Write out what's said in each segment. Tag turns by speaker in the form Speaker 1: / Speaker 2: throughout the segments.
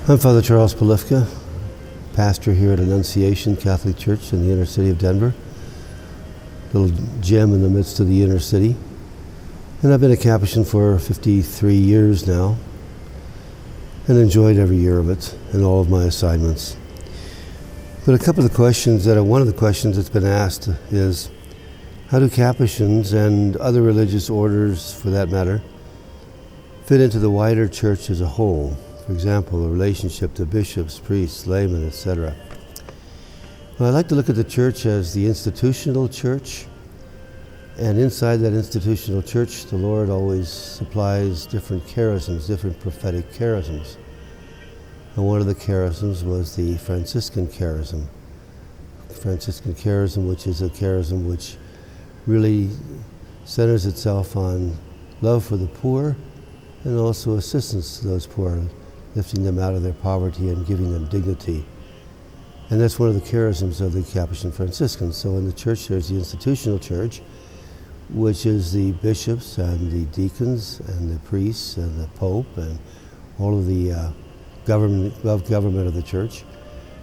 Speaker 1: I'm Father Charles Polifka, pastor here at Annunciation Catholic Church in the inner city of Denver, little gem in the midst of the inner city. And I've been a Capuchin for 53 years now and enjoyed every year of it and all of my assignments. But one of the questions that's been asked is, how do Capuchins and other religious orders, for that matter, fit into the wider church as a whole? For example, the relationship to bishops, priests, laymen, etc. Well, I like to look at the church as the institutional church, and inside that institutional church, the Lord always supplies different charisms, different prophetic charisms. And one of the charisms was the Franciscan charism. Franciscan charism, which is a charism which really centers itself on love for the poor and also assistance to those poor, lifting them out of their poverty and giving them dignity. And that's one of the charisms of the Capuchin Franciscans. So in the church, there's the institutional church, which is the bishops and the deacons and the priests and the Pope and all of the government of the church.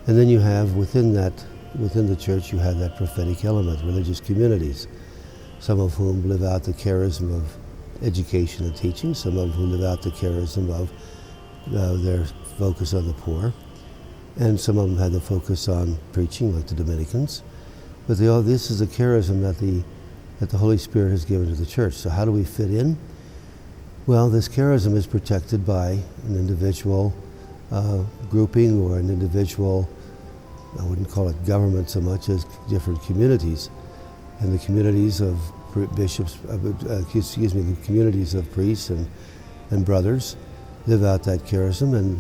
Speaker 1: And then you have within the church, you have that prophetic element, religious communities, some of whom live out the charism of education and teaching, some of whom live out the charism of their focus on the poor, and some of them had the focus on preaching, like the Dominicans. But this is a charism that the Holy Spirit has given to the church. So how do we fit in? Well, this charism is protected by an individual grouping or an individual, I wouldn't call it government so much as different communities. And the communities of bishops, the communities of priests and brothers live out that charism, and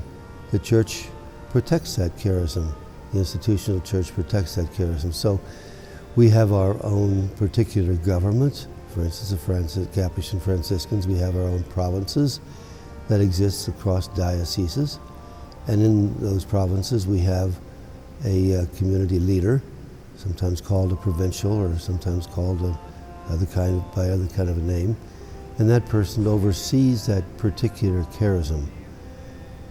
Speaker 1: the church protects that charism. The institutional church protects that charism. So we have our own particular government. For instance, the Capuchin Franciscans, we have our own provinces that exist across dioceses. And in those provinces, we have a community leader, sometimes called a provincial or sometimes called by other kind of a name. And that person oversees that particular charism.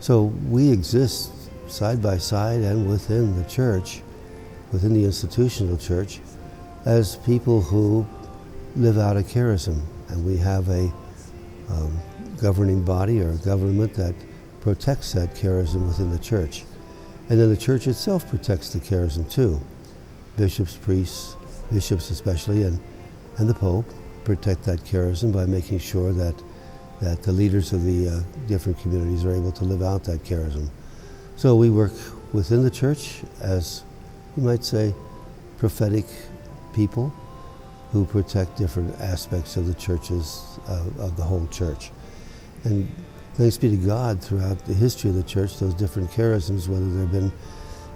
Speaker 1: So we exist side by side and within the church, within the institutional church, as people who live out a charism. And we have a governing body or a government that protects that charism within the church. And then the church itself protects the charism too. Bishops, priests, bishops especially, and the Pope protect that charism by making sure that the leaders of the different communities are able to live out that charism. So we work within the church as, you might say, prophetic people who protect different aspects of the churches, of the whole church. And thanks be to God, throughout the history of the church, those different charisms, whether there have been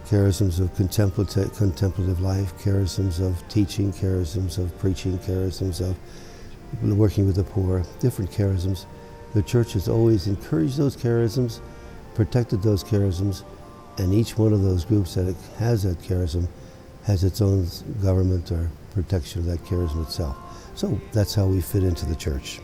Speaker 1: charisms of contemplative life, charisms of teaching, charisms of preaching, charisms of working with the poor, different charisms. The church has always encouraged those charisms, protected those charisms, and each one of those groups that has that charism has its own government or protection of that charism itself. So that's how we fit into the church.